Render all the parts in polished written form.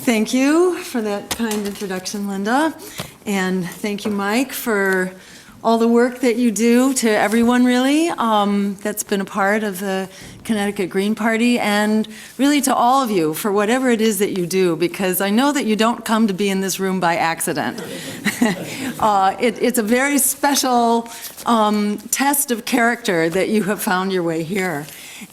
Thank you for that kind introduction, Linda. And thank you, Mike, for all the work that you do, to everyone really that's been a part of the Connecticut Green Party, and really to all of you for whatever it is that you do, because I know that you don't come to be in this room by accident. It's a very special test of character that you have found your way here.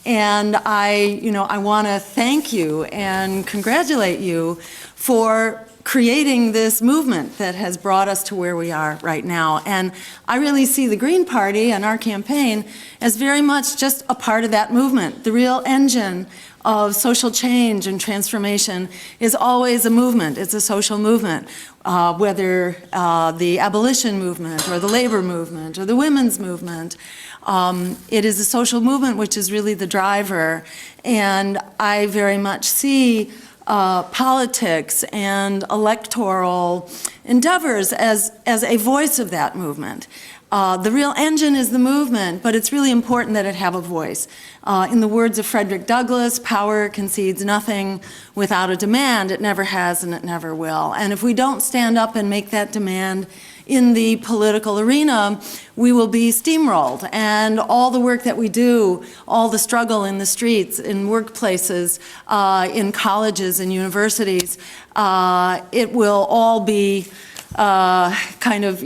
And I want to thank you and congratulate you for creating this movement that has brought us to where we are right now. And I really see the Green Party and our campaign as very much just a part of that movement. The real engine of social change and transformation is always a movement. It's a social movement, whether the abolition movement or the labor movement or the women's movement. It is a social movement which is really the driver. And I very much see politics and electoral endeavors as a voice of that movement. The real engine is the movement, but it's really important that it have a voice. In the words of Frederick Douglass, power concedes nothing without a demand. It never has and it never will. And if we don't stand up and make that demand in the political arena, we will be steamrolled. And all the work that we do, all the struggle in the streets, in workplaces, in colleges and universities, it will all be kind of,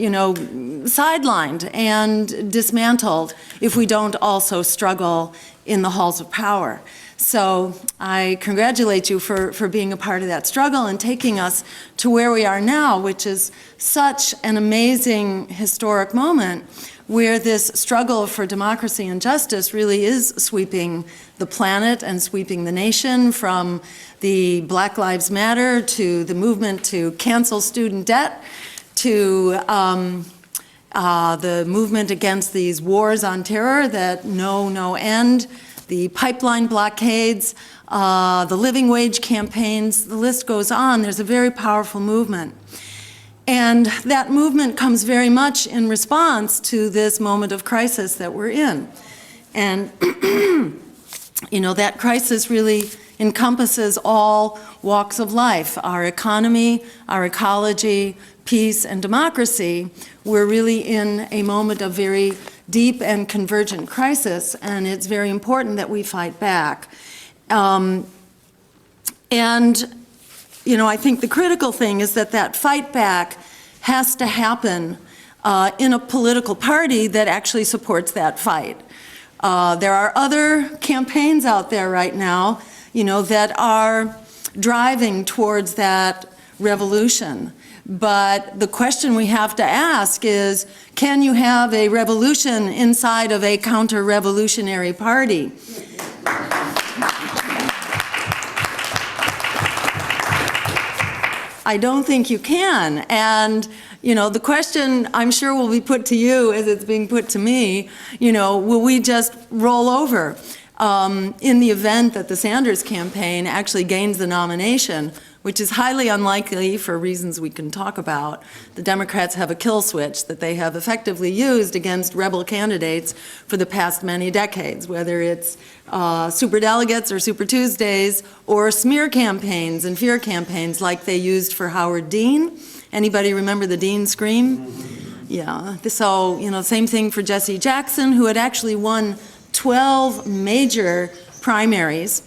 sidelined and dismantled if we don't also struggle in the halls of power. So I congratulate you for being a part of that struggle and taking us to where we are now, which is such an amazing historic moment where this struggle for democracy and justice really is sweeping the planet and sweeping the nation, from the Black Lives Matter to the movement to cancel student debt, to the movement against these wars on terror that know no end, the pipeline blockades, the living wage campaigns, the list goes on. There's a very powerful movement. And that movement comes very much in response to this moment of crisis that we're in. And, that crisis really encompasses all walks of life, our economy, our ecology, peace, and democracy. We're really in a moment of very deep and convergent crisis, and it's very important that we fight back. I think the critical thing is that fight back has to happen in a political party that actually supports that fight. There are other campaigns out there right now, that are driving towards that revolution. But the question we have to ask is, can you have a revolution inside of a counter-revolutionary party? I don't think you can. And, the question I'm sure will be put to you as it's being put to me, will we just roll over? In the event that the Sanders campaign actually gains the nomination, which is highly unlikely for reasons we can talk about. The Democrats have a kill switch that they have effectively used against rebel candidates for the past many decades, whether it's superdelegates or Super Tuesdays or smear campaigns and fear campaigns like they used for Howard Dean. Anybody remember the Dean scream? Yeah, so, same thing for Jesse Jackson, who had actually won 12 major primaries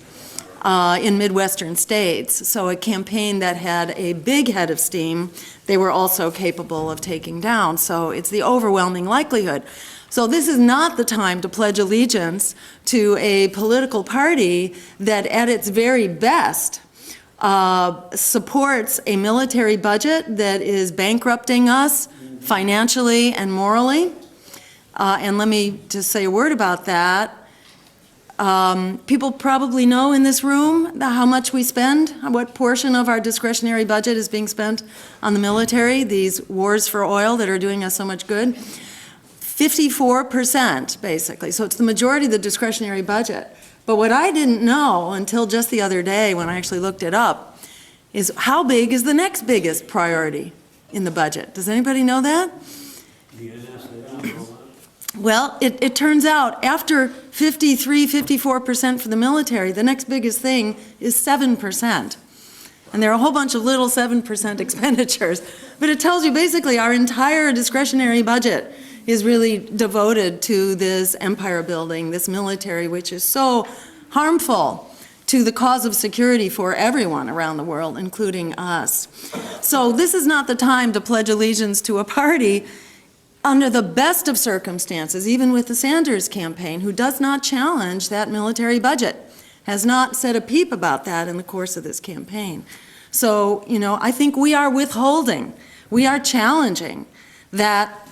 in Midwestern states. So a campaign that had a big head of steam, they were also capable of taking down. So it's the overwhelming likelihood. So this is not the time to pledge allegiance to a political party that at its very best supports a military budget that is bankrupting us financially and morally. And let me just say a word about that. People probably know in this room how much we spend, what portion of our discretionary budget is being spent on the military, these wars for oil that are doing us so much good. 54%, basically. So it's the majority of the discretionary budget. But what I didn't know until just the other day when I actually looked it up is how big is the next biggest priority in the budget? Does anybody know that? Well, it turns out after 53, 54% for the military, the next biggest thing is 7%. And there are a whole bunch of little 7% expenditures. But it tells you basically our entire discretionary budget is really devoted to this empire building, this military, which is so harmful to the cause of security for everyone around the world, including us. So this is not the time to pledge allegiance to a party under the best of circumstances, even with the Sanders campaign, who does not challenge that military budget, has not said a peep about that in the course of this campaign. So, you know, I think we are withholding, we are challenging that,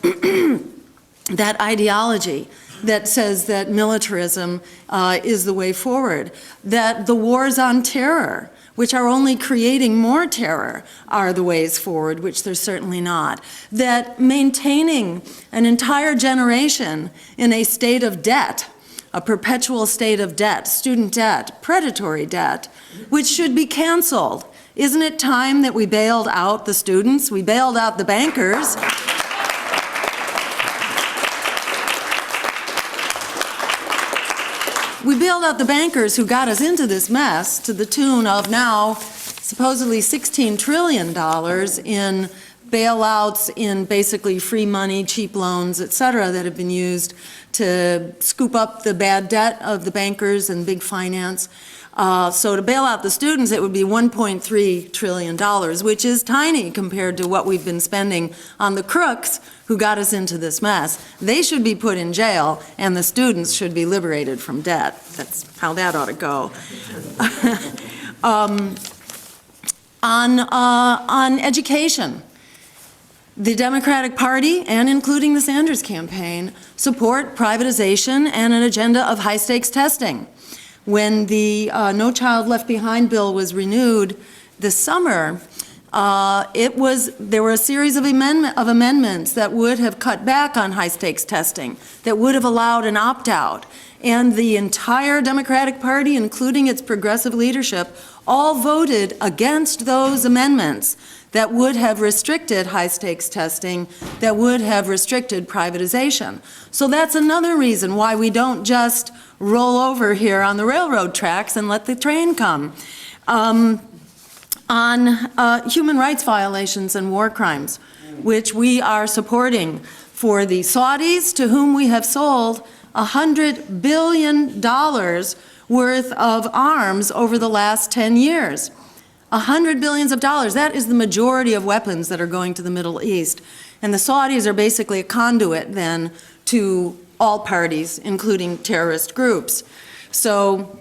that ideology that says that militarism is the way forward, that the wars on terror, which are only creating more terror, are the ways forward, which they're certainly not, that maintaining an entire generation in a state of debt, a perpetual state of debt, student debt, predatory debt, which should be canceled. Isn't it time that we bailed out the students? We bailed out the bankers. We bailed out the bankers who got us into this mess to the tune of now supposedly $16 trillion in bailouts, in basically free money, cheap loans, et cetera, that have been used to scoop up the bad debt of the bankers and big finance. So to bail out the students, it would be $1.3 trillion, which is tiny compared to what we've been spending on the crooks who got us into this mess. They should be put in jail, and the students should be liberated from debt. That's how that ought to go. On education, the Democratic Party, and including the Sanders campaign, support privatization and an agenda of high-stakes testing. When the No Child Left Behind bill was renewed this summer, there were a series of amendments that would have cut back on high-stakes testing, that would have allowed an opt-out. And the entire Democratic Party, including its progressive leadership, all voted against those amendments that would have restricted high-stakes testing, that would have restricted privatization. So that's another reason why we don't just roll over here on the railroad tracks and let the train come. On human rights violations and war crimes, which we are supporting for the Saudis, to whom we have sold $100 billion worth of arms over the last 10 years. $100 billion. That is the majority of weapons that are going to the Middle East. And the Saudis are basically a conduit then to all parties, including terrorist groups. So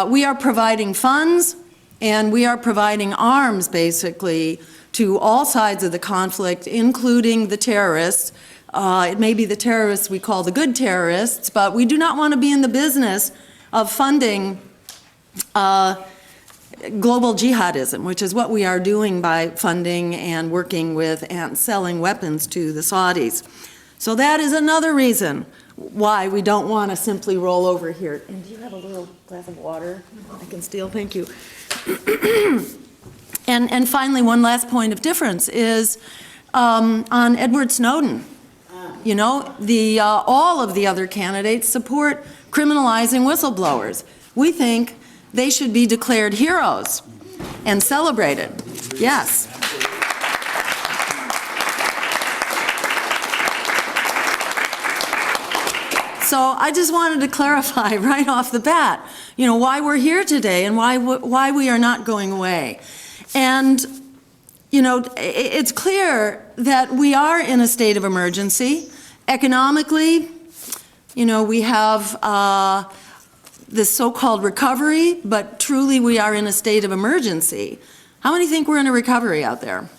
we are providing funds and we are providing arms basically to all sides of the conflict, including the terrorists. It may be the terrorists we call the good terrorists, but we do not want to be in the business of funding global jihadism, which is what we are doing by funding and working with and selling weapons to the Saudis. So that is another reason why we don't want to simply roll over here. And do you have a little glass of water I can steal? Thank you. And finally, one last point of difference is on Edward Snowden. You know, all of the other candidates support criminalizing whistleblowers. We think they should be declared heroes and celebrated. Yes. So I just wanted to clarify right off the bat, you know, why we're here today and why we are not going away. And, you know, it's clear that we are in a state of emergency. Economically, you know, we have this so-called recovery, but truly we are in a state of emergency. How many think we're in a recovery out there?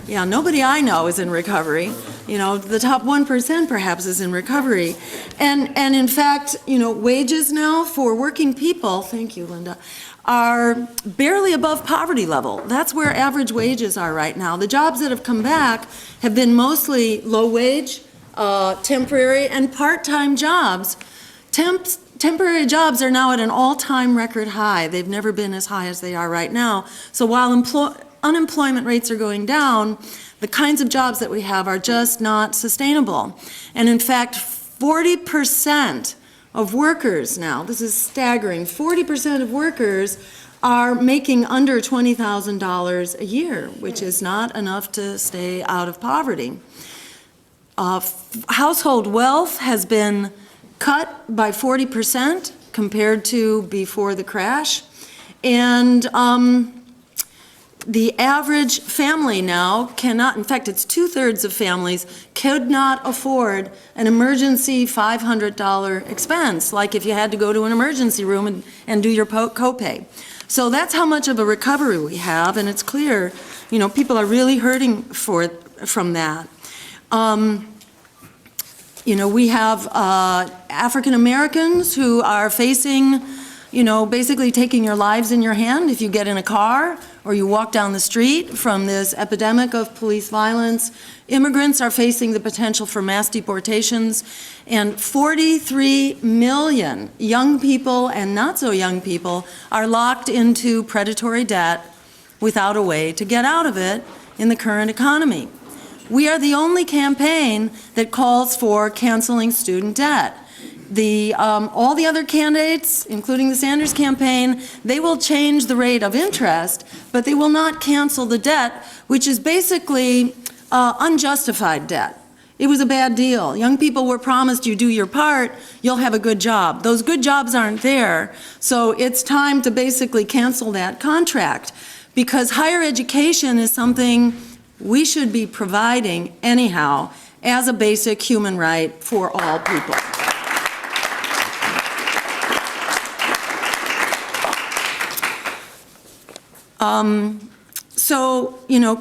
Yeah, nobody I know is in recovery. You know, the top 1% perhaps is in recovery. And in fact, you know, wages now for working people, thank you, Linda, are barely above poverty level. That's where average wages are right now. The jobs that have come back have been mostly low-wage, temporary, and part-time jobs. Temporary jobs are now at an all-time record high. They've never been as high as they are right now. So while unemployment rates are going down, the kinds of jobs that we have are just not sustainable. And in fact, 40% of workers now, this is staggering, 40% of workers are making under $20,000 a year, which is not enough to stay out of poverty. Household wealth has been cut by 40% compared to before the crash. And the average family now cannot, in fact, it's 2/3 of families could not afford an emergency $500 expense, like if you had to go to an emergency room and do your copay. So that's how much of a recovery we have, and it's clear, people are really hurting from that. We have African Americans who are facing, basically taking your lives in your hand if you get in a car or you walk down the street from this epidemic of police violence. Immigrants are facing the potential for mass deportations, and 43 million young people and not so young people are locked into predatory debt without a way to get out of it in the current economy. We are the only campaign that calls for canceling student debt. All the other candidates, including the Sanders campaign, they will change the rate of interest, but they will not cancel the debt, which is basically unjustified debt. It was a bad deal. Young people were promised, you do your part, you'll have a good job. Those good jobs aren't there, so it's time to basically cancel that contract, because higher education is something we should be providing anyhow as a basic human right for all people.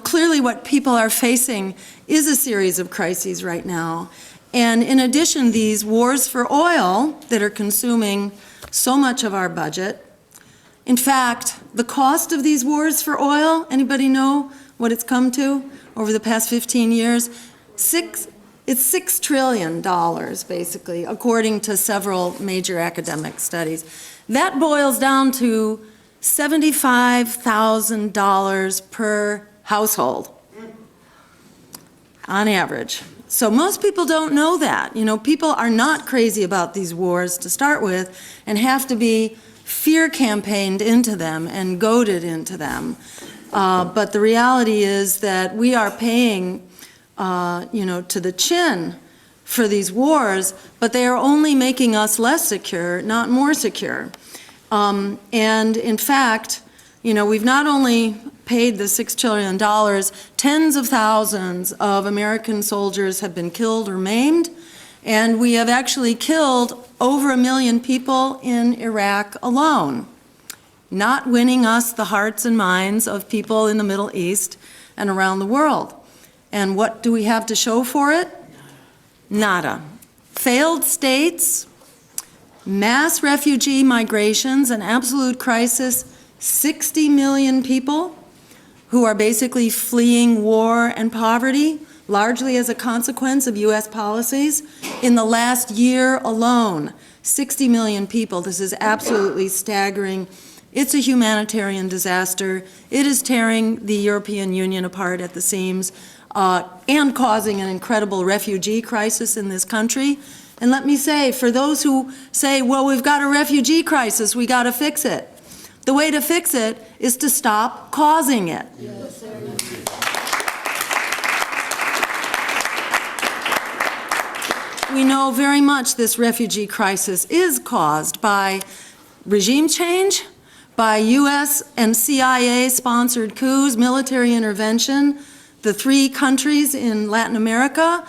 Clearly what people are facing is a series of crises right now. And in addition, these wars for oil that are consuming so much of our budget. In fact, the cost of these wars for oil, anybody know what it's come to over the past 15 years? It's $6 trillion, basically, according to several major academic studies. That boils down to $75,000 per household, on average. So most people don't know that. People are not crazy about these wars to start with and have to be fear campaigned into them and goaded into them. But the reality is that we are paying, to the chin for these wars, but they are only making us less secure, not more secure. And in fact, we've not only paid the $6 trillion, tens of thousands of American soldiers have been killed or maimed, and we have actually killed over 1 million people in Iraq alone, not winning us the hearts and minds of people in the Middle East and around the world. And what do we have to show for it? Nada. Failed states, mass refugee migrations, an absolute crisis, 60 million people who are basically fleeing war and poverty, largely as a consequence of U.S. policies. In the last year alone, 60 million people. This is absolutely staggering. It's a humanitarian disaster. It is tearing the European Union apart at the seams and causing an incredible refugee crisis in this country. And let me say, for those who say, well, we've got a refugee crisis, we got to fix it. The way to fix it is to stop causing it. Yes, we know very much this refugee crisis is caused by regime change, by U.S. and CIA-sponsored coups, military intervention, the 3 countries in Latin America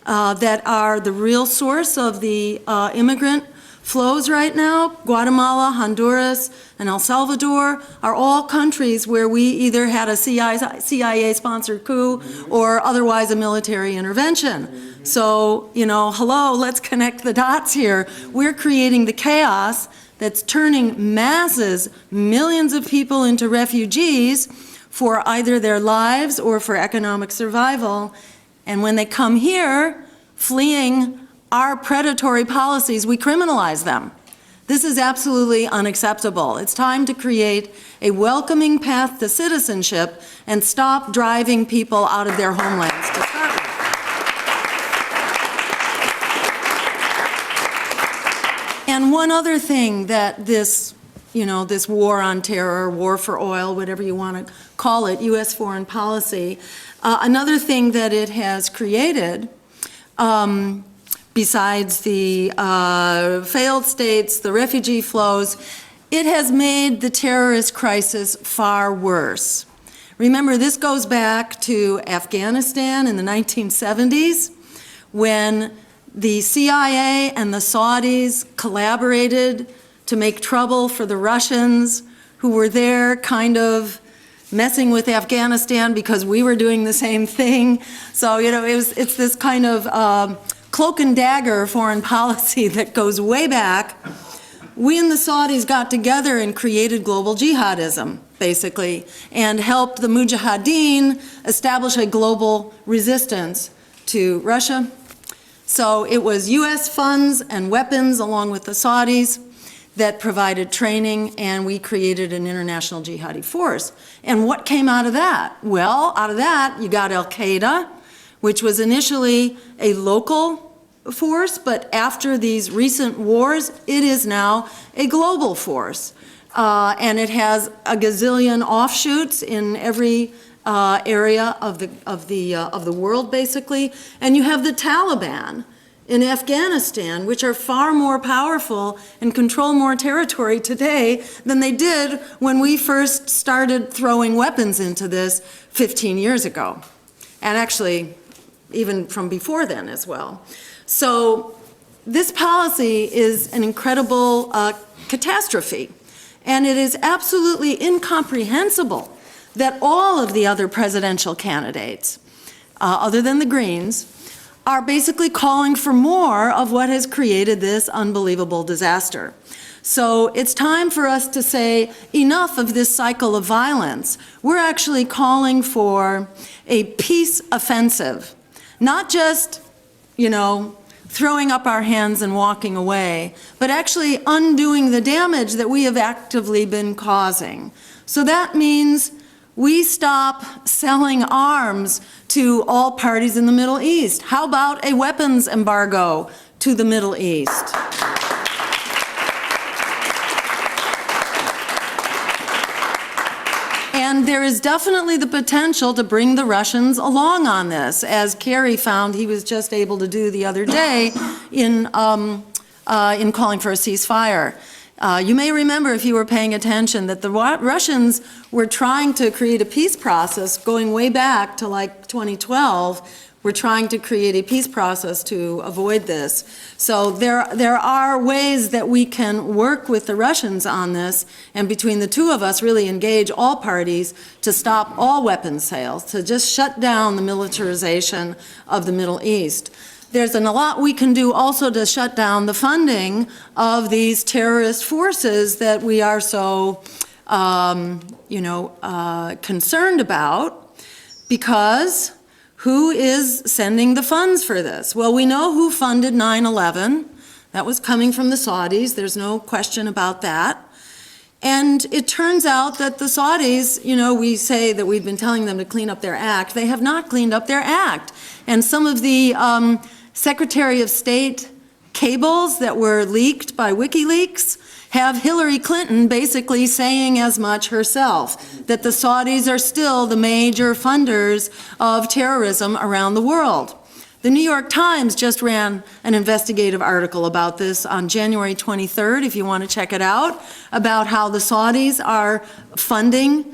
that are the real source of the immigrant flows right now, Guatemala, Honduras, and El Salvador, are all countries where we either had a CIA-sponsored coup or otherwise a military intervention. So, hello, let's connect the dots here. We're creating the chaos that's turning masses, millions of people into refugees for either their lives or for economic survival. And when they come here, fleeing our predatory policies, we criminalize them. This is absolutely unacceptable. It's time to create a welcoming path to citizenship and stop driving people out of their homelands to start with. And one other thing that this this war on terror, war for oil, whatever you want to call it, U.S. foreign policy. Another thing that it has created, besides the failed states, the refugee flows, it has made the terrorist crisis far worse. Remember, this goes back to Afghanistan in the 1970s, when the CIA and the Saudis collaborated to make trouble for the Russians, who were there kind of messing with Afghanistan because we were doing the same thing. So, it's this kind of cloak and dagger foreign policy that goes way back. We and the Saudis got together and created global jihadism, basically, and helped the Mujahideen establish a global resistance to Russia. So it was U.S. funds and weapons, along with the Saudis, that provided training, and we created an international jihadi force. And what came out of that? Well, out of that, you got Al-Qaeda, which was initially a local force, but after these recent wars, it is now a global force. And it has a gazillion offshoots in every area of the world, basically. And you have the Taliban in Afghanistan, which are far more powerful and control more territory today than they did when we first started throwing weapons into this 15 years ago. And actually, even from before then as well. So this policy is an incredible catastrophe, and it is absolutely incomprehensible that all of the other presidential candidates, other than the Greens, are basically calling for more of what has created this unbelievable disaster. So it's time for us to say enough of this cycle of violence. We're actually calling for a peace offensive, not just, throwing up our hands and walking away, but actually undoing the damage that we have actively been causing. So that means we stop selling arms to all parties in the Middle East. How about a weapons embargo to the Middle East? And there is definitely the potential to bring the Russians along on this, as Kerry found he was just able to do the other day in calling for a ceasefire. You may remember, if you were paying attention, that the Russians were trying to create a peace process going way back to like 2012. We're trying to create a peace process to avoid this. So there are ways that we can work with the Russians on this, and between the two of us really engage all parties to stop all weapons sales, to just shut down the militarization of the Middle East. There's a lot we can do also to shut down the funding of these terrorist forces that we are so, concerned about, because who is sending the funds for this? Well, we know who funded 9/11. That was coming from the Saudis. There's no question about that. And it turns out that the Saudis, we say that we've been telling them to clean up their act. They have not cleaned up their act. And some of the Secretary of State cables that were leaked by WikiLeaks have Hillary Clinton basically saying as much herself, that the Saudis are still the major funders of terrorism around the world. The New York Times just ran an investigative article about this on January 23rd, if you want to check it out, about how the Saudis are funding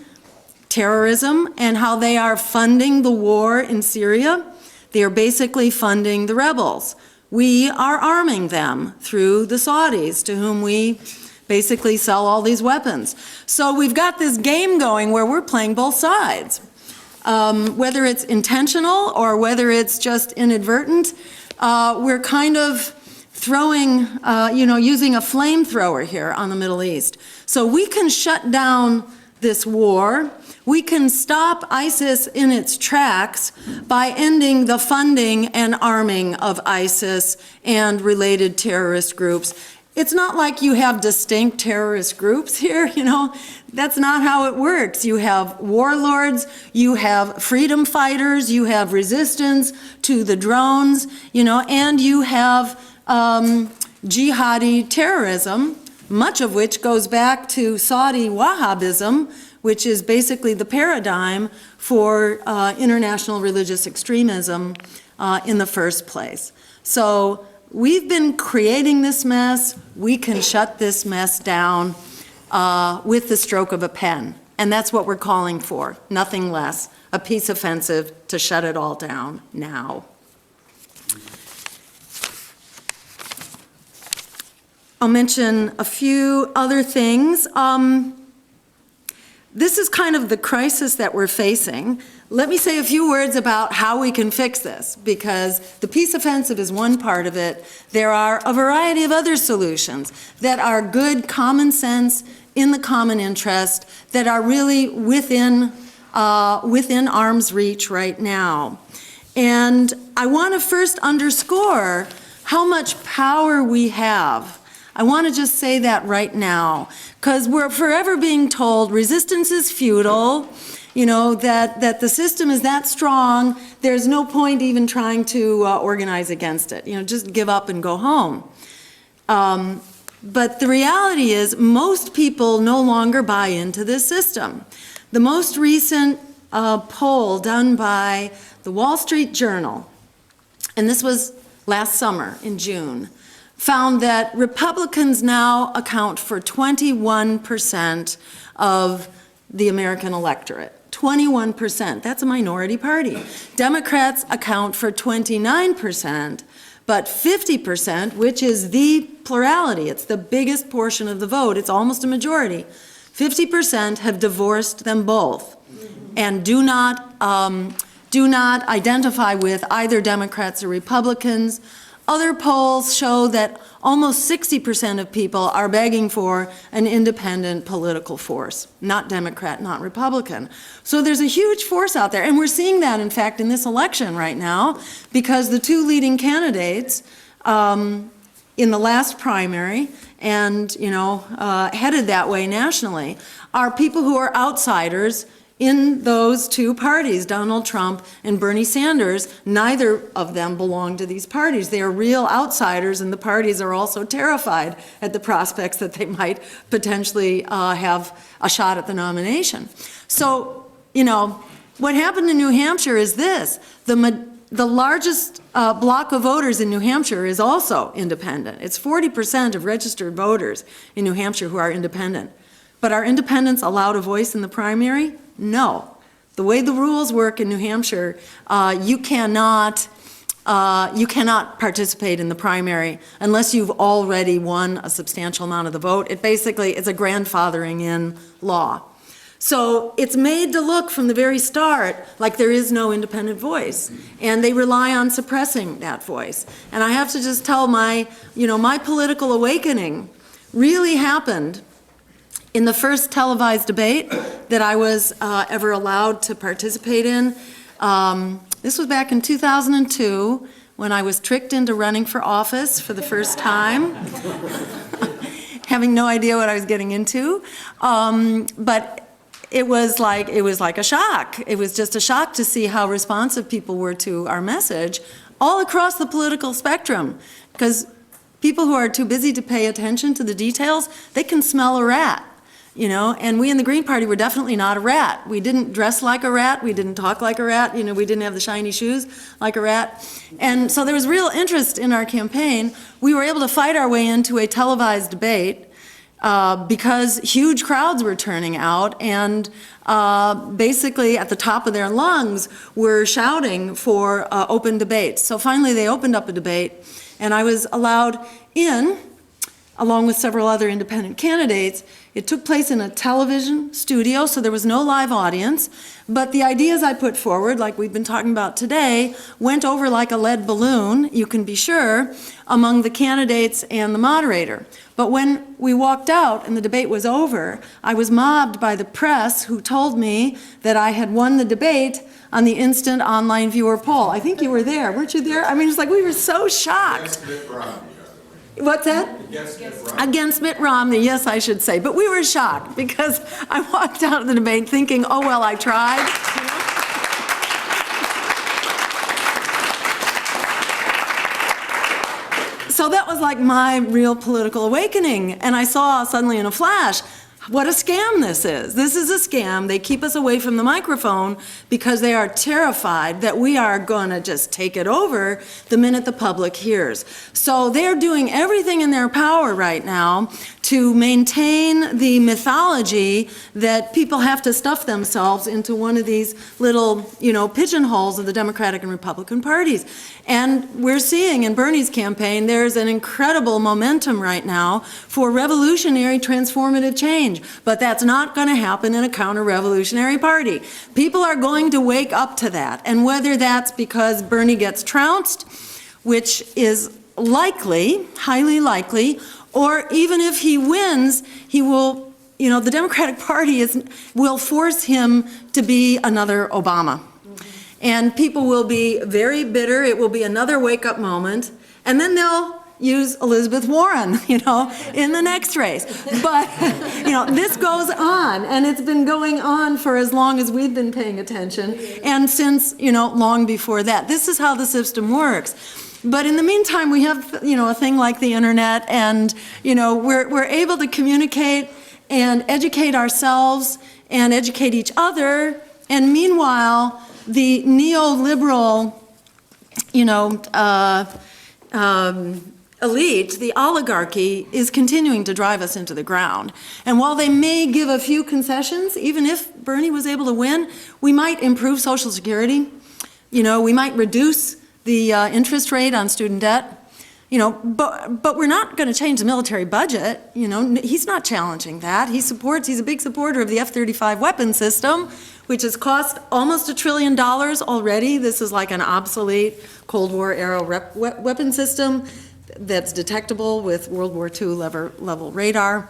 terrorism and how they are funding the war in Syria. They are basically funding the rebels. We are arming them through the Saudis, to whom we basically sell all these weapons. So we've got this game going where we're playing both sides. Whether it's intentional or whether it's just inadvertent, we're kind of throwing, using a flamethrower here on the Middle East. So we can shut down this war. We can stop ISIS in its tracks by ending the funding and arming of ISIS and related terrorist groups. It's not like you have distinct terrorist groups here, That's not how it works. You have warlords, you have freedom fighters, you have resistance to the drones, and you have jihadi terrorism much of which goes back to Saudi Wahhabism, which is basically the paradigm for international religious extremism in the first place. So we've been creating this mess. We can shut this mess down with the stroke of a pen. And that's what we're calling for, nothing less. A peace offensive to shut it all down now. I'll mention a few other things. This is kind of the crisis that we're facing. Let me say a few words about how we can fix this, because the peace offensive is one part of it. There are a variety of other solutions that are good common sense, in the common interest, that are really within arm's reach right now. And I want to first underscore how much power we have. I want to just say that right now, because we're forever being told resistance is futile, you know, that the system is that strong, there's no point even trying to organize against it. You know, just give up and go home. But the reality is most people no longer buy into this system. The most recent poll done by the Wall Street Journal, and this was last summer in June, found that Republicans now account for 21% of the American electorate. 21%, that's a minority party. Democrats account for 29%, but 50%, which is the plurality, it's the biggest portion of the vote, it's almost a majority, 50% have divorced them both and do not identify with either Democrats or Republicans. Other polls show that almost 60% of people are begging for an independent political force, not Democrat, not Republican. So there's a huge force out there, and we're seeing that, in fact, in this election right now, because the two leading candidates in the last primary and, you know, headed that way nationally are people who are outsiders in those two parties, Donald Trump and Bernie Sanders. Neither of them belong to these parties. They are real outsiders, and the parties are also terrified at the prospects that they might potentially have a shot at the nomination. So, you know, what happened in New Hampshire is this. The largest block of voters in New Hampshire is also independent. It's 40% of registered voters in New Hampshire who are independent. But are independents allowed a voice in the primary? No. The way the rules work in New Hampshire, you cannot participate in the primary unless you've already won a substantial amount of the vote. It basically is a grandfathering in law. So it's made to look from the very start like there is no independent voice, and they rely on suppressing that voice. And I have to just tell my political awakening really happened in the first televised debate that I was ever allowed to participate in. This was back in 2002 when I was tricked into running for office for the first time, having no idea what I was getting into. But it was like a shock. It was just a shock to see how responsive people were to our message all across the political spectrum, because people who are too busy to pay attention to the details, they can smell a rat. You know, and we in the Green Party were definitely not a rat. We didn't dress like a rat. We didn't talk like a rat. You know, we didn't have the shiny shoes like a rat. And so there was real interest in our campaign. We were able to fight our way into a televised debate because huge crowds were turning out and basically at the top of their lungs were shouting for open debates. So finally they opened up a debate, and I was allowed in, along with several other independent candidates. It took place in a television studio, so there was no live audience, but the ideas I put forward, like we've been talking about today, went over like a lead balloon, you can be sure, among the candidates and the moderator. But when we walked out and the debate was over, I was mobbed by the press, who told me that I had won the debate on the instant online viewer poll. I think you were there, weren't you there? I mean, it's like we were so shocked. What's that? Against Mitt Romney, yes, I should say. But we were shocked because I walked out of the debate thinking, oh, well, I tried. So that was like my real political awakening. And I saw suddenly in a flash, what a scam this is. This is a scam. They keep us away from the microphone because they are terrified that we are going to just take it over the minute the public hears. So they're doing everything in their power right now to maintain the mythology that people have to stuff themselves into one of these little, pigeonholes of the Democratic and Republican parties. And we're seeing in Bernie's campaign, there's an incredible momentum right now for revolutionary, transformative change. But that's not going to happen in a counter-revolutionary party. People are going to wake up to that. And whether that's because Bernie gets trounced, which is likely, highly likely, or even if he wins, he will, the Democratic Party will force him to be another Obama. And people will be very bitter. It will be another wake-up moment. And then they'll use Elizabeth Warren, in the next race. But, this goes on, and it's been going on for as long as we've been paying attention, and since, long before that. This is how the system works. But in the meantime, we have, a thing like the internet, and, we're able to communicate and educate ourselves and educate each other, and meanwhile, the neoliberal, elite, the oligarchy, is continuing to drive us into the ground. And while they may give a few concessions, even if Bernie was able to win, we might improve Social Security. We might reduce the interest rate on student debt. But we're not going to change the military budget. He's not challenging that. He's a big supporter of the F-35 weapon system, which has cost almost $1 trillion already. This is like an obsolete Cold War era weapon system that's detectable with World War II level radar.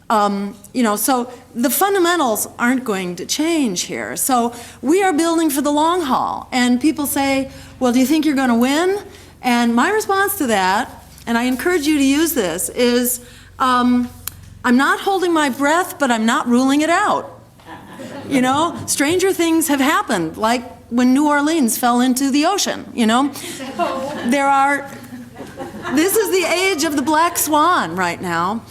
So the fundamentals aren't going to change here. So we are building for the long haul. And people say, well, do you think you're going to win? And my response to that, and I encourage you to use this, is I'm not holding my breath, but I'm not ruling it out. Stranger things have happened, like when New Orleans fell into the ocean, This is the age of the black swan right now.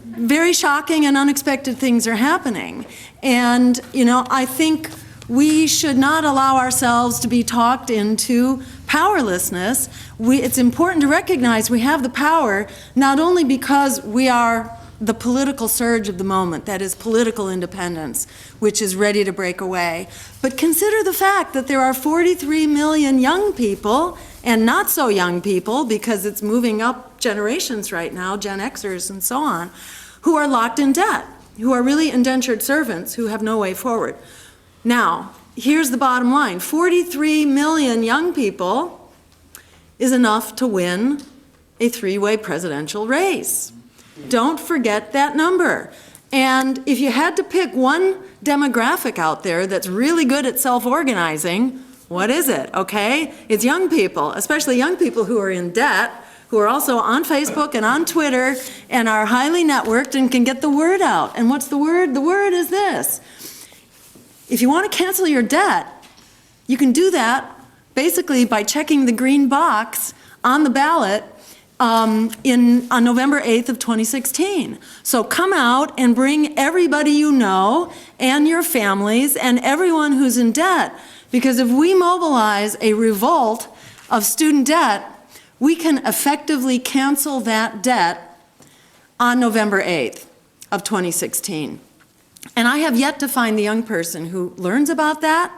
Very shocking and unexpected things are happening. And, I think we should not allow ourselves to be talked into powerlessness. It's important to recognize we have the power, not only because we are the political surge of the moment, that is political independence, which is ready to break away, but consider the fact that there are 43 million young people and not so young people, because it's moving up generations right now, Gen Xers and so on, who are locked in debt, who are really indentured servants who have no way forward. Now, here's the bottom line. 43 million young people is enough to win a three-way presidential race. Don't forget that number. And if you had to pick one demographic out there that's really good at self-organizing, what is it, okay? It's young people, especially young people who are in debt, who are also on Facebook and on Twitter and are highly networked and can get the word out. And what's the word? The word is this. If you want to cancel your debt, you can do that basically by checking the green box on the ballot on November 8th of 2016. So come out and bring everybody you know and your families and everyone who's in debt. Because if we mobilize a revolt of student debt, we can effectively cancel that debt on November 8th of 2016. And I have yet to find the young person who learns about that,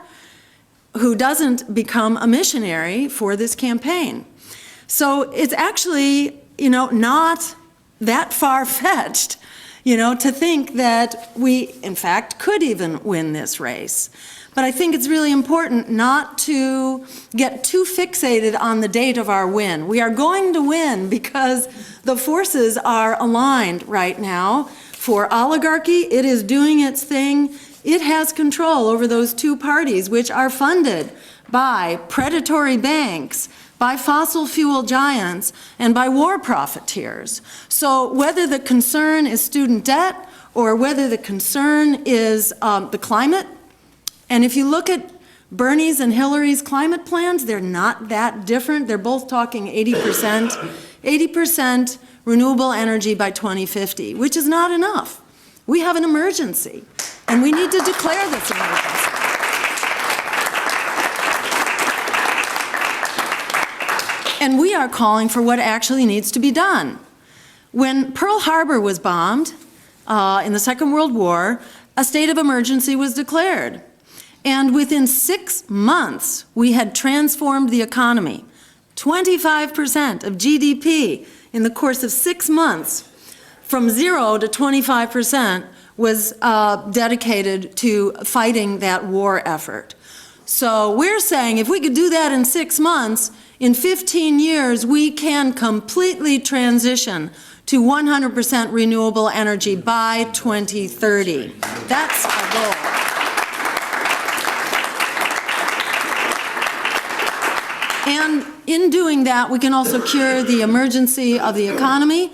who doesn't become a missionary for this campaign. So it's actually, not that far-fetched, to think that we, in fact, could even win this race. But I think it's really important not to get too fixated on the date of our win. We are going to win because the forces are aligned right now. For oligarchy, it is doing its thing. It has control over those two parties, which are funded by predatory banks, by fossil fuel giants, and by war profiteers. So whether the concern is student debt or whether the concern is the climate, and if you look at Bernie's and Hillary's climate plans, they're not that different. They're both talking 80% 80% renewable energy by 2050, which is not enough. We have an emergency, and we need to declare this emergency. And we are calling for what actually needs to be done. When Pearl Harbor was bombed in the Second World War, a state of emergency was declared. And within 6 months, we had transformed the economy. 25% of GDP in the course of 6 months, from 0 to 25%, was dedicated to fighting that war effort. So we're saying if we could do that in 6 months, in 15 years, we can completely transition to 100% renewable energy by 2030. That's our goal. And in doing that, we can also cure the emergency of the economy,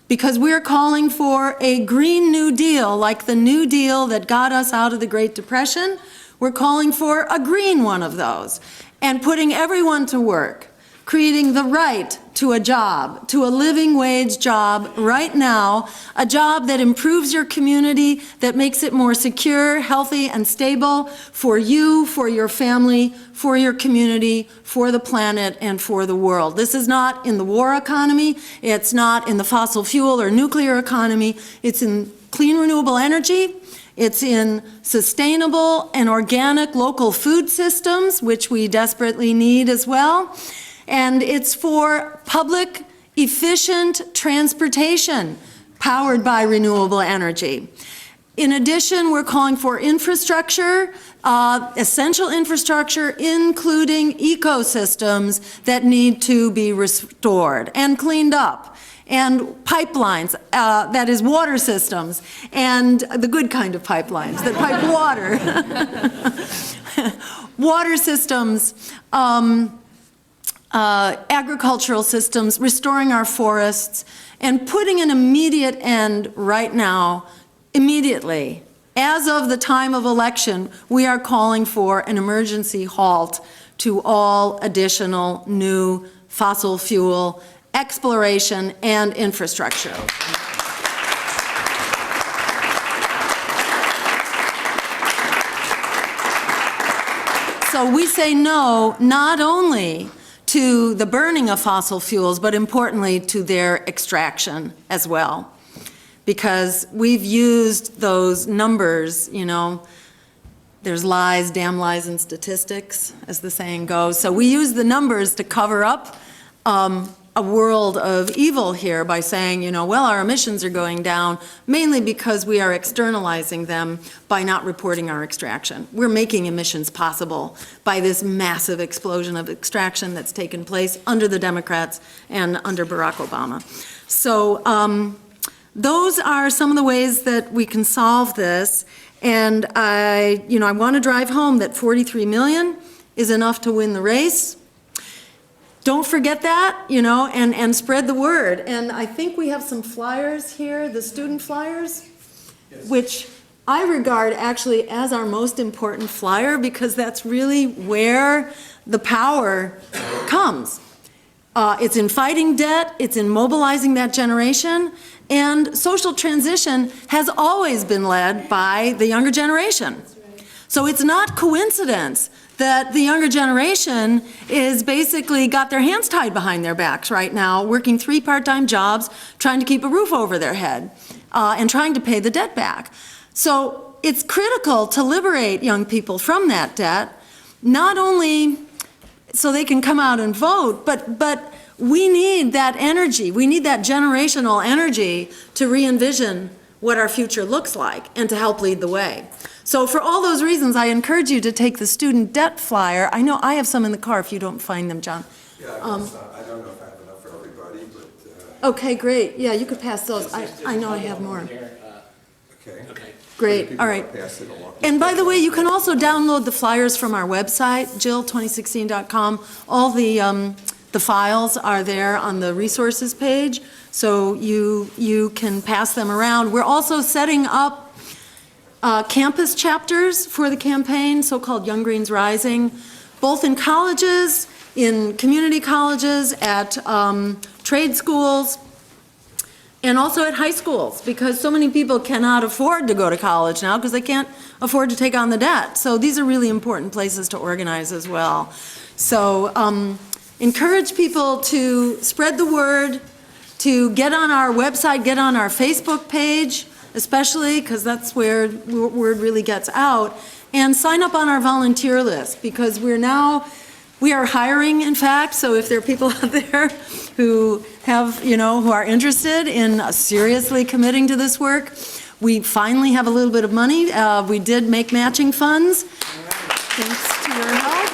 because we're calling for a Green New Deal, like the New Deal that got us out of the Great Depression. We're calling for a green one of those, and putting everyone to work, creating the right to a job, to a living wage job right now, a job that improves your community, that makes it more secure, healthy, and stable for you, for your family, for your community, for the planet, and for the world. This is not in the war economy. It's not in the fossil fuel or nuclear economy. It's in clean renewable energy. It's in sustainable and organic local food systems, which we desperately need as well. And it's for public, efficient transportation powered by renewable energy. In addition, we're calling for infrastructure, essential infrastructure, including ecosystems that need to be restored and cleaned up, and pipelines, that is water systems, and the good kind of pipelines that pipe water. Water systems, agricultural systems, restoring our forests, and putting an immediate end right now, immediately. As of the time of election, we are calling for an emergency halt to all additional new fossil fuel exploration and infrastructure. So we say no, not only to the burning of fossil fuels, but importantly to their extraction as well. Because we've used those numbers, you know, there's lies, damn lies, and statistics, as the saying goes. So we use the numbers to cover up a world of evil here by saying, you know, well, our emissions are going down mainly because we are externalizing them by not reporting our extraction. We're making emissions possible by this massive explosion of extraction that's taken place under the Democrats and under Barack Obama. So those are some of the ways that we can solve this. And I want to drive home that 43 million is enough to win the race. Don't forget that, you know, and spread the word. And I think we have some flyers here, the student flyers, yes, which I regard actually as our most important flyer, because that's really where the power comes. It's in fighting debt, it's in mobilizing that generation, and social transition has always been led by the younger generation. So it's not coincidence that the younger generation is basically got their hands tied behind their backs right now, working 3 part-time jobs, trying to keep a roof over their head, and trying to pay the debt back. So it's critical to liberate young people from that debt, not only so they can come out and vote, but we need that energy, we need that generational energy to re-envision what our future looks like and to help lead the way. So for all those reasons, I encourage you to take the student debt flyer. I know I have some in the car if you don't find them, John. Yeah, I don't know if I have enough for everybody, but... Okay, great. Yeah, you could pass those. I know I have more. Okay. Great, all right. And by the way, you can also download the flyers from our website, jill2016.com. All the files are there on the resources page, so you can pass them around. We're also setting up campus chapters for the campaign, so-called Young Greens Rising, both in colleges, in community colleges, at trade schools, and also at high schools, because so many people cannot afford to go to college now because they can't afford to take on the debt. So these are really important places to organize as well. So encourage people to spread the word, to get on our website, get on our Facebook page, especially because that's where word really gets out, and sign up on our volunteer list, because we are hiring, in fact. So if there are people out there who have, who are interested in seriously committing to this work, we finally have a little bit of money. We did make matching funds. Thanks to your help.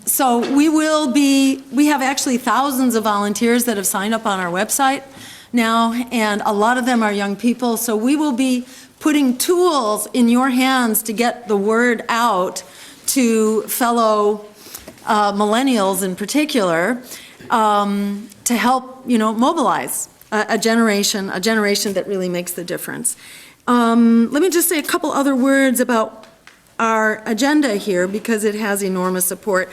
So we have actually thousands of volunteers that have signed up on our website now, and a lot of them are young people. So we will be putting tools in your hands to get the word out to fellow millennials in particular, to help, mobilize a generation that really makes the difference. Let me just say a couple other words about our agenda here, because it has enormous support.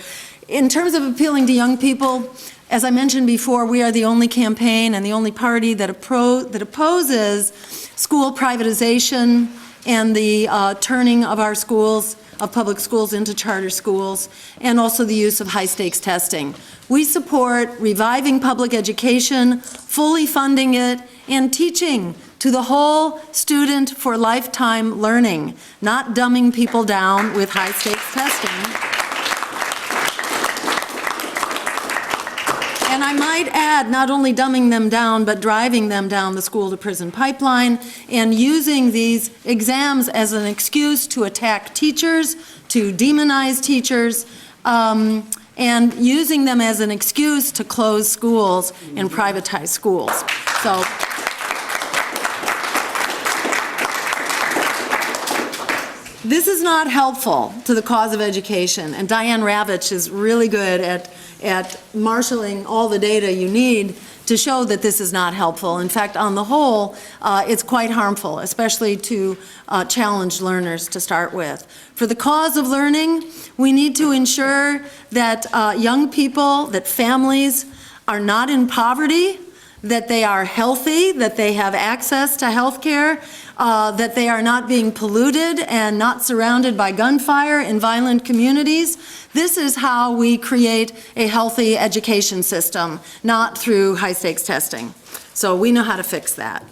In terms of appealing to young people, as I mentioned before, we are the only campaign and the only party that opposes school privatization and the turning of our schools, of public schools, into charter schools, and also the use of high-stakes testing. We support reviving public education, fully funding it, and teaching to the whole student for lifetime learning, not dumbing people down with high-stakes testing. And I might add, not only dumbing them down, but driving them down the school-to-prison pipeline and using these exams as an excuse to attack teachers, to demonize teachers, and using them as an excuse to close schools and privatize schools. So, this is not helpful to the cause of education, and Diane Ravitch is really good at marshaling all the data you need to show that this is not helpful. In fact, on the whole, it's quite harmful, especially to challenged learners to start with. For the cause of learning, we need to ensure that young people, that families are not in poverty, that they are healthy, that they have access to health care, that they are not being polluted and not surrounded by gunfire in violent communities. This is how we create a healthy education system, not through high-stakes testing. So we know how to fix that.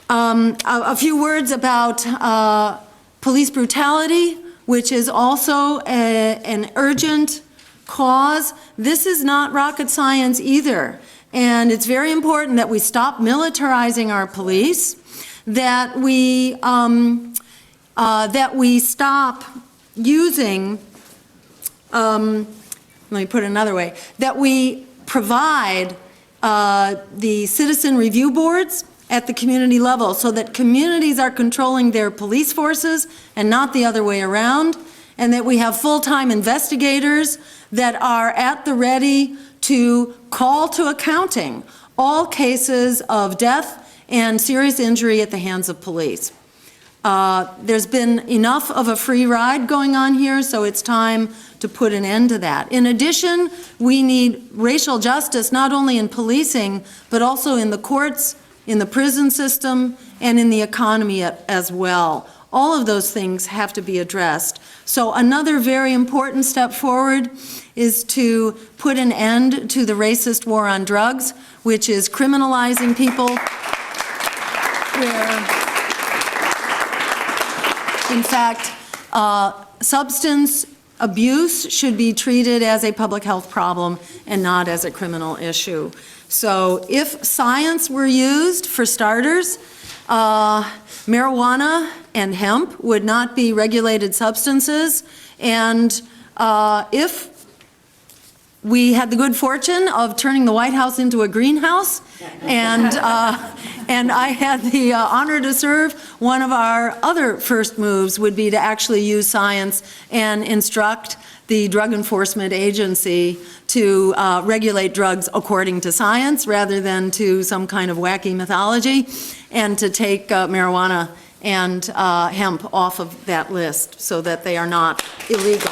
A few words about police brutality, which is also an urgent cause. This is not rocket science either. And it's very important that we stop militarizing our police, that we stop using, let me put it another way, that we provide the citizen review boards at the community level so that communities are controlling their police forces and not the other way around, and that we have full-time investigators that are at the ready to call to accounting all cases of death and serious injury at the hands of police. There's been enough of a free ride going on here, so it's time to put an end to that. In addition, we need racial justice not only in policing, but also in the courts, in the prison system, and in the economy as well. All of those things have to be addressed. So another very important step forward is to put an end to the racist war on drugs, which is criminalizing people where, in fact, substance abuse should be treated as a public health problem and not as a criminal issue. So if science were used, for starters, marijuana and hemp would not be regulated substances, and if we had the good fortune of turning the White House into a greenhouse, and I had the honor to serve, one of our other first moves would be to actually use science and instruct the Drug Enforcement Agency to regulate drugs according to science rather than to some kind of wacky mythology, and to take marijuana and hemp off of that list so that they are not illegal.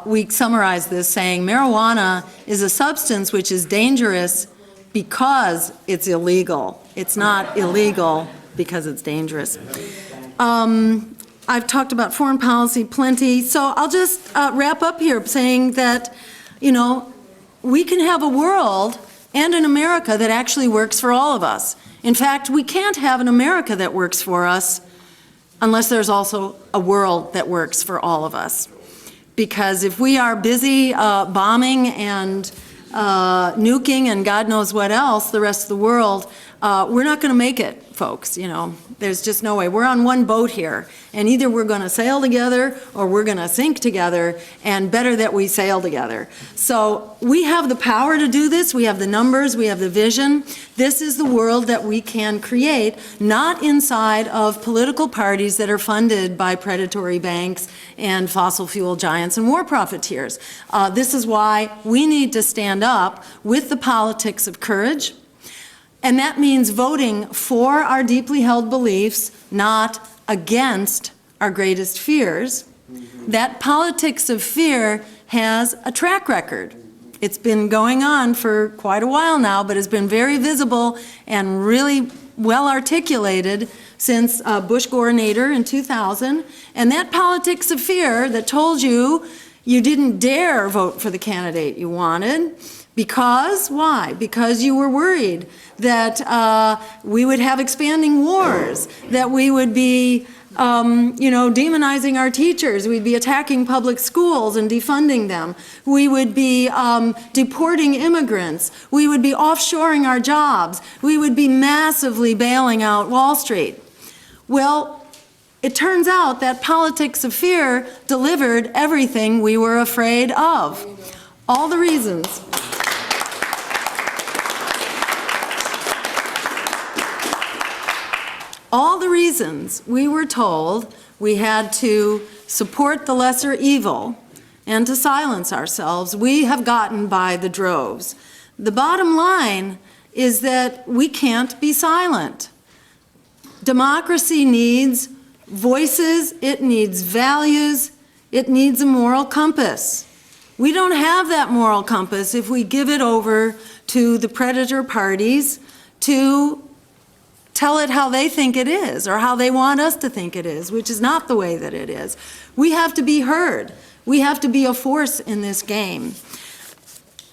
We summarize this saying marijuana is a substance which is dangerous because it's illegal. It's not illegal because it's dangerous. I've talked about foreign policy plenty, so I'll just wrap up here saying that, you know, we can have a world and an America that actually works for all of us. In fact, we can't have an America that works for us unless there's also a world that works for all of us. Because if we are busy bombing and nuking and God knows what else, the rest of the world, we're not going to make it, folks, you know. There's just no way. We're on one boat here, and either we're going to sail together or we're going to sink together, and better that we sail together. So we have the power to do this. We have the numbers. We have the vision. This is the world that we can create, not inside of political parties that are funded by predatory banks and fossil fuel giants and war profiteers. This is why we need to stand up with the politics of courage. And that means voting for our deeply held beliefs, not against our greatest fears. That politics of fear has a track record. It's been going on for quite a while now, but has been very visible and really well articulated since Bush-Gore Nader in 2000. And that politics of fear that told you you didn't dare vote for the candidate you wanted, because, why? Because you were worried that we would have expanding wars, that we would be, demonizing our teachers, we'd be attacking public schools and defunding them, we would be deporting immigrants, we would be offshoring our jobs, we would be massively bailing out Wall Street. Well, it turns out that politics of fear delivered everything we were afraid of. All the reasons. All the reasons we were told we had to support the lesser evil and to silence ourselves, we have gotten by the droves. The bottom line is that we can't be silent. Democracy needs voices, it needs values, it needs a moral compass. We don't have that moral compass if we give it over to the predator parties to tell it how they think it is or how they want us to think it is, which is not the way that it is. We have to be heard. We have to be a force in this game.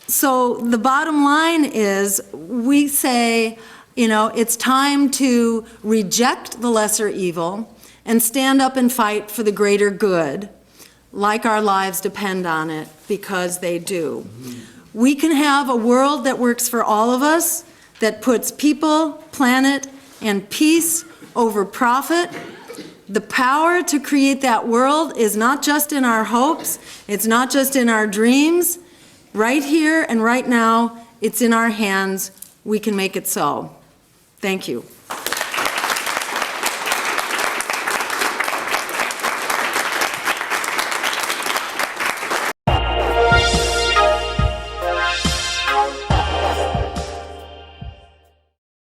So the bottom line is we say, it's time to reject the lesser evil and stand up and fight for the greater good, like our lives depend on it, because they do. We can have a world that works for all of us, that puts people, planet, and peace over profit. The power to create that world is not just in our hopes, it's not just in our dreams. Right here and right now, it's in our hands. We can make it so. Thank you.